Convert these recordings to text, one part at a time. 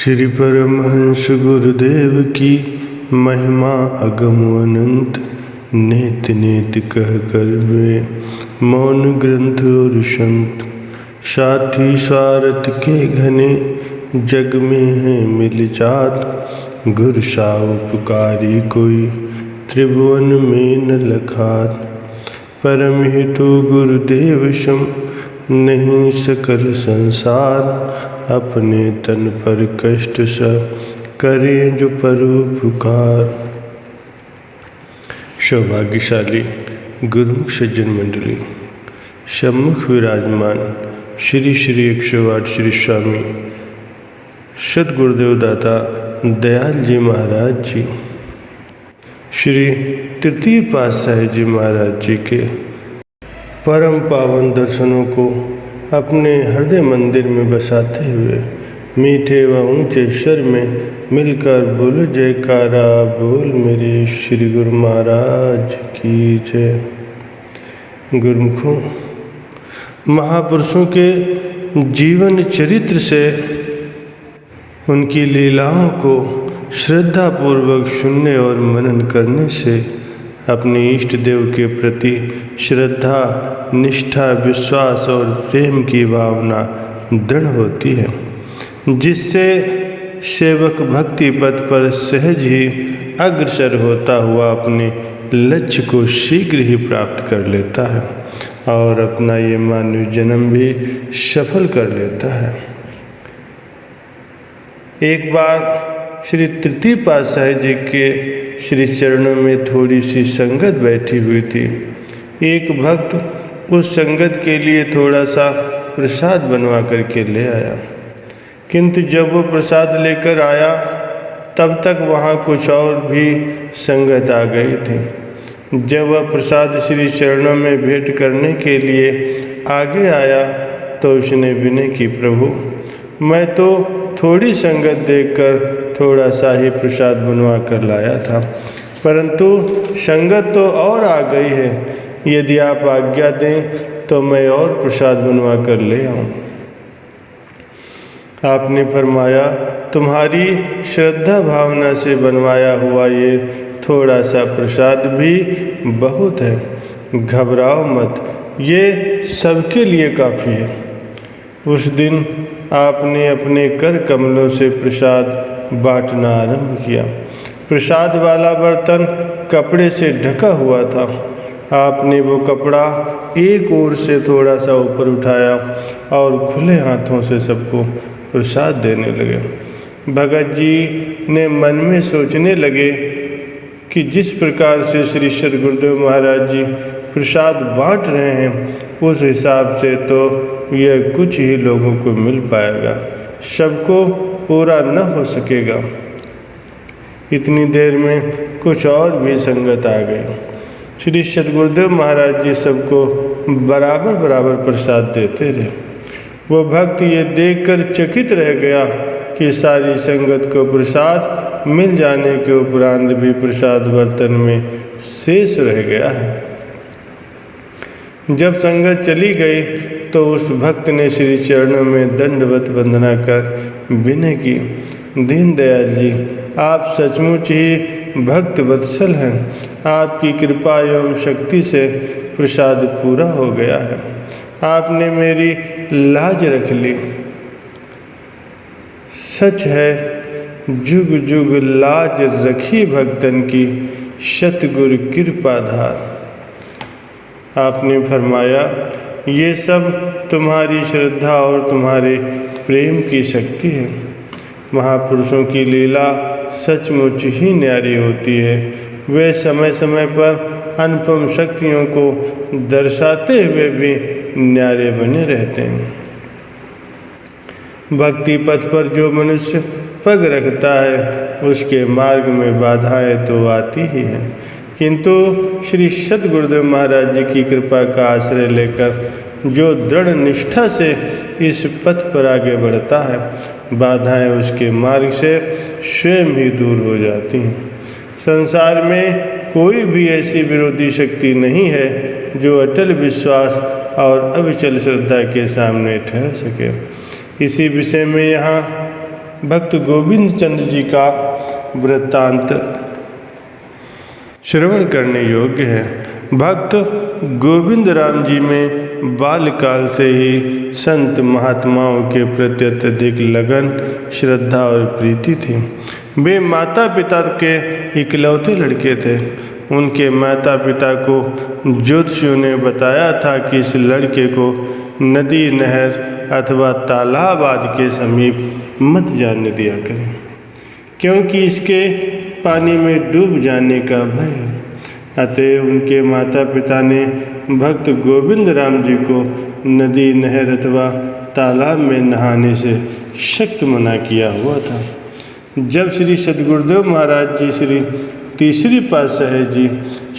श्री परमहंस गुरुदेव की महिमा अगम अनंत, नेत नेत कह कर वे मौन ग्रंथ और संत। साथी स्वार्थ के घने जग में है मिल जात, गुर सा उपकारी कोई त्रिभुवन में न लखात। परम हेतु गुरुदेव सम नहीं सकल संसार, अपने तन पर कष्ट सा करें जो परोपकार। सौभाग्यशाली गुरुमुख सज्जन मंडली, सम्मुख विराजमान श्री श्री 108 श्री स्वामी सद्गुरुदेव दाता दयाल जी महाराज जी, श्री तृतीय पातशाह जी महाराज जी के परम पावन दर्शनों को अपने हृदय मंदिर में बसाते हुए मीठे व ऊंचे स्वर में मिलकर बोलो जयकारा बोल मेरे श्री गुरु महाराज की जय। गुरुमुखों, महापुरुषों के जीवन चरित्र से उनकी लीलाओं को श्रद्धापूर्वक सुनने और मनन करने से अपने इष्ट देव के प्रति श्रद्धा, निष्ठा, विश्वास और प्रेम की भावना दृढ़ होती है, जिससे सेवक भक्ति पथ पर सहज ही अग्रसर होता हुआ अपने लक्ष्य को शीघ्र ही प्राप्त कर लेता है और अपना ये मानव जन्म भी सफल कर लेता है। एक बार श्री तृतीय पातशाह जी के श्री चरणों में थोड़ी सी संगत बैठी हुई थी। एक भक्त उस संगत के लिए थोड़ा सा प्रसाद बनवा करके ले आया, किंतु जब वो प्रसाद लेकर आया तब तक वहाँ कुछ और भी संगत आ गई थी। जब वह प्रसाद श्री चरणों में भेंट करने के लिए आगे आया तो उसने विनय की, प्रभु मैं तो थोड़ी संगत देखकर थोड़ा सा ही प्रसाद बनवा कर लाया था, परंतु संगत तो और आ गई है। यदि आप आज्ञा दें तो मैं और प्रसाद बनवा कर ले आऊँ। आपने फरमाया, तुम्हारी श्रद्धा भावना से बनवाया हुआ ये थोड़ा सा प्रसाद भी बहुत है, घबराओ मत, ये सबके लिए काफ़ी है। उस दिन आपने अपने कर कमलों से प्रसाद बांटना आरंभ किया। प्रसाद वाला बर्तन कपड़े से ढका हुआ था। आपने वो कपड़ा एक ओर से थोड़ा सा ऊपर उठाया और खुले हाथों से सबको प्रसाद देने लगे। भगत जी ने मन में सोचने लगे कि जिस प्रकार से श्री सद्गुरुदेव महाराज जी प्रसाद बांट रहे हैं, उस हिसाब से तो यह कुछ ही लोगों को मिल पाएगा, सबको पूरा न हो सकेगा। इतनी देर में कुछ और भी संगत आ गई। श्री सद्गुरुदेव महाराज जी सबको बराबर बराबर प्रसाद देते रहे। वो भक्त ये देखकर चकित रह गया कि सारी संगत को प्रसाद मिल जाने के उपरांत भी प्रसाद बर्तन में शेष रह गया है। जब संगत चली गई तो उस भक्त ने श्री चरणों में दंडवत वंदना कर विनय की, दीनदयाल जी आप सचमुच ही भक्त वत्सल हैं, आपकी कृपा एवं शक्ति से प्रसाद पूरा हो गया है, आपने मेरी लाज रख ली। सच है, जुग जुग लाज रखी भक्तन की, सतगुरु कृपाधार। आपने फरमाया, ये सब तुम्हारी श्रद्धा और तुम्हारे प्रेम की शक्ति है। महापुरुषों की लीला सचमुच ही न्यारी होती है। वे समय समय पर अनुपम शक्तियों को दर्शाते हुए भी न्यारे बने रहते हैं। भक्ति पथ पर जो मनुष्य पग रखता है, उसके मार्ग में बाधाएं तो आती ही हैं, किंतु श्री सद्गुरुदेव महाराज जी की कृपा का आश्रय लेकर जो दृढ़ निष्ठा से इस पथ पर आगे बढ़ता है, बाधाएं उसके मार्ग से स्वयं ही दूर हो जाती हैं। संसार में कोई भी ऐसी विरोधी शक्ति नहीं है जो अटल विश्वास और अविचल श्रद्धा के सामने ठहर सके। इसी विषय में यहाँ भक्त गोविंद चंद्र जी का वृत्तांत श्रवण करने योग्य है। भक्त गोविंद राम जी में बाल्यकाल से ही संत महात्माओं के प्रति अत्यधिक लगन, श्रद्धा और प्रीति थी। वे माता पिता के इकलौते लड़के थे। उनके माता पिता को ज्योतिषियों ने बताया था कि इस लड़के को नदी, नहर अथवा तालाब आदि के समीप मत जाने दिया करें, क्योंकि इसके पानी में डूब जाने का भय है। अतः उनके माता पिता ने भक्त गोविंद राम जी को नदी, नहर अथवा तालाब में नहाने से सख्त मना किया हुआ था। जब श्री सद्गुरुदेव महाराज जी श्री तीसरी पातशाही जी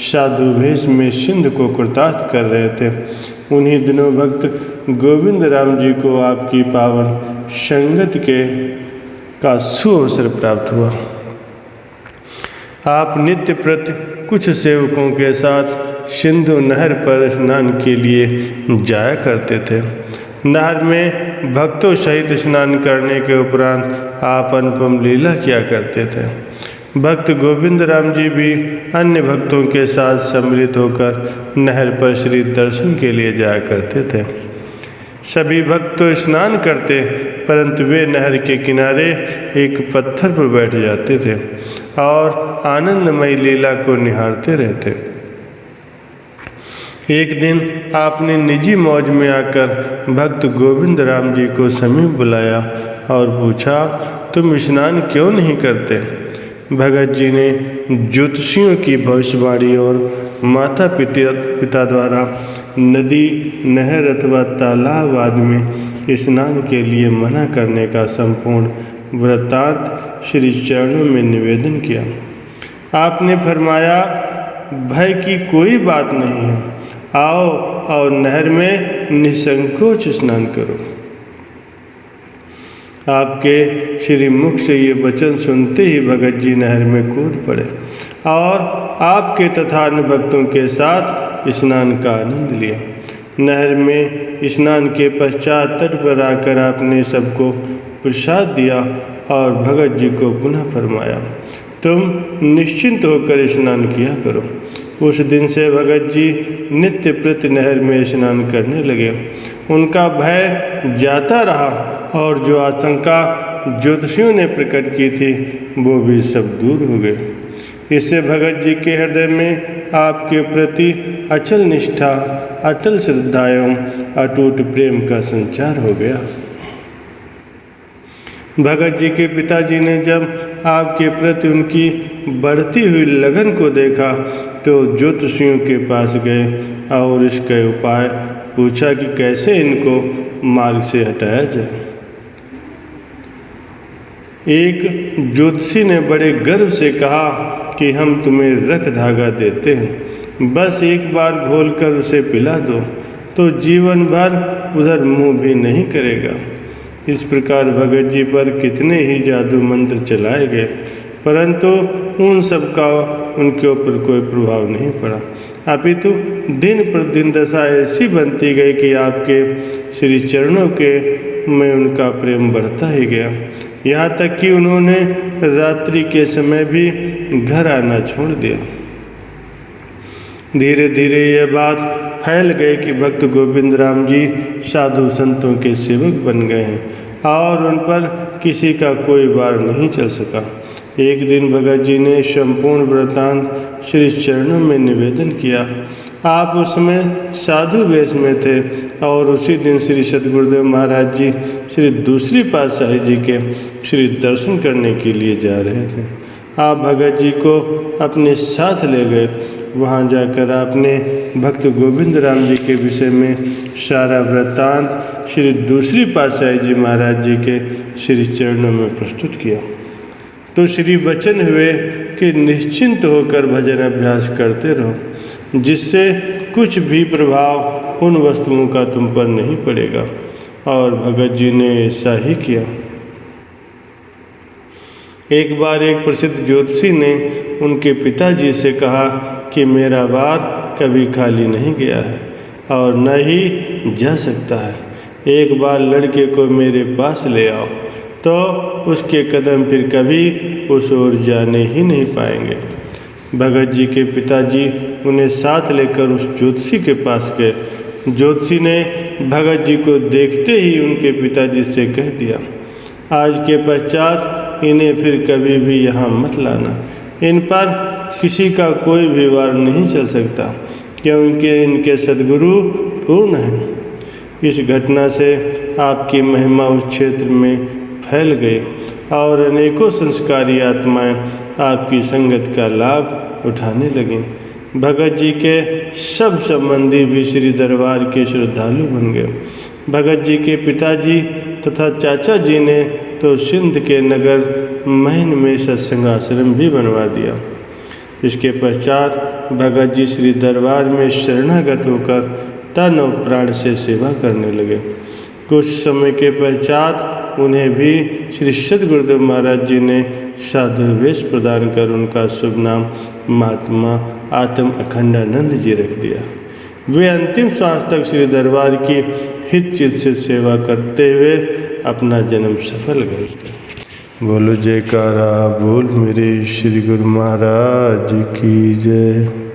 साधु वेश में सिंध को कृतार्थ कर रहे थे, उन्हीं दिनों भक्त गोविंद राम जी को आपकी पावन संगत का सुअवसर प्राप्त हुआ। आप नित्य प्रति कुछ सेवकों के साथ सिंधु नहर पर स्नान के लिए जाया करते थे। नहर में भक्तों सहित स्नान करने के उपरांत आप अनुपम लीला किया करते थे। भक्त गोविंद राम जी भी अन्य भक्तों के साथ सम्मिलित होकर नहर पर श्री दर्शन के लिए जाया करते थे। सभी भक्त तो स्नान करते, परंतु वे नहर के किनारे एक पत्थर पर बैठ जाते थे और आनंदमयी लीला को निहारते रहते। एक दिन आपने निजी मौज में आकर भक्त गोविंद राम जी को समीप बुलाया और पूछा, तुम स्नान क्यों नहीं करते? भगत जी ने ज्योतिषियों की भविष्यवाणी और माता पिता द्वारा नदी, नहर अथवा तालाब आदि में स्नान के लिए मना करने का संपूर्ण वृत्तांत श्री चरणों में निवेदन किया। आपने फरमाया, भय की कोई बात नहीं है, आओ और नहर में निसंकोच स्नान करो। आपके श्री मुख से ये वचन सुनते ही भगत जी नहर में कूद पड़े और आपके तथा अन्य भक्तों के साथ स्नान का आनंद लिया। नहर में स्नान के पश्चात तट पर आकर आपने सबको प्रसाद दिया और भगत जी को पुनः फरमाया, तुम निश्चिंत होकर स्नान किया करो। उस दिन से भगत जी नित्य प्रति नहर में स्नान करने लगे। उनका भय जाता रहा और जो आशंका ज्योतिषियों ने प्रकट की थी वो भी सब दूर हो गए। इससे भगत जी के हृदय में आपके प्रति अचल निष्ठा, अटल श्रद्धा एवं अटूट प्रेम का संचार हो गया। भगत जी के पिताजी ने जब आपके प्रति उनकी बढ़ती हुई लगन को देखा तो ज्योतिषियों के पास गए और इसका उपाय पूछा कि कैसे इनको मार्ग से हटाया जाए। एक ज्योतिषी ने बड़े गर्व से कहा कि हम तुम्हें रख धागा देते हैं, बस एक बार घोलकर उसे पिला दो तो जीवन भर उधर मुंह भी नहीं करेगा। इस प्रकार भगत जी पर कितने ही जादू मंत्र चलाए गए, परंतु उन सब का उनके ऊपर कोई प्रभाव नहीं पड़ा। अपितु दिन प्रतिदिन दशा ऐसी बनती गई कि आपके श्री चरणों के में उनका प्रेम बढ़ता ही गया। यहाँ तक कि उन्होंने रात्रि के समय भी घर आना छोड़ दिया। धीरे धीरे यह बात फैल गई कि भक्त गोविंद राम जी साधु संतों के सेवक बन गए हैं और उन पर किसी का कोई वार नहीं चल सका। एक दिन भगत जी ने संपूर्ण वृत्तांत श्री चरणों में निवेदन किया। आप उसमें साधु वेश में थे और उसी दिन श्री सद्गुरुदेव महाराज जी श्री दूसरी पातशाही जी के श्री दर्शन करने के लिए जा रहे थे। आप भगत जी को अपने साथ ले गए। वहाँ जाकर आपने भक्त गोविंद राम जी के विषय में सारा वृत्तांत श्री दूसरी पातशाही जी महाराज जी के श्री चरणों में प्रस्तुत किया। तो श्री वचन हुए कि निश्चिंत होकर भजन अभ्यास करते रहो, जिससे कुछ भी प्रभाव उन वस्तुओं का तुम पर नहीं पड़ेगा। और भगत जी ने ऐसा ही किया। एक बार एक प्रसिद्ध ज्योतिषी ने उनके पिताजी से कहा कि मेरा वार कभी खाली नहीं गया है और न ही जा सकता है। एक बार लड़के को मेरे पास ले आओ। तो उसके कदम फिर कभी उस ओर जाने ही नहीं पाएंगे। भगत जी के पिताजी उन्हें साथ लेकर उस ज्योतिषी के पास गए। ज्योतिषी ने भगत जी को देखते ही उनके पिताजी से कह दिया, आज के पश्चात इन्हें फिर कभी भी यहाँ मत लाना। इन पर किसी का कोई भी वार नहीं चल सकता, क्योंकि इनके सद्गुरु पूर्ण हैं। इस घटना से आपकी महिमा उस क्षेत्र में फैल गई और अनेकों संस्कारी आत्माएं आपकी संगत का लाभ उठाने लगीं। भगत जी के सब संबंधी भी श्री दरबार के श्रद्धालु बन गए। भगत जी के पिताजी तथा चाचा जी ने तो सिंध के नगर महन में सत्संग आश्रम भी बनवा दिया। इसके पश्चात भगत जी श्री दरबार में शरणागत होकर तन और प्राण से सेवा करने लगे। कुछ समय के पश्चात उन्हें भी श्री सद्गुरुदेव महाराज जी ने साधु वेश प्रदान कर उनका शुभ नाम महात्मा आत्म अखंडानंद जी रख दिया। वे अंतिम श्वास तक श्री दरबार की हित चित से सेवा करते हुए अपना जन्म सफल गए। बोलो जयकारा बोल मेरे श्री गुरु महाराज की जय।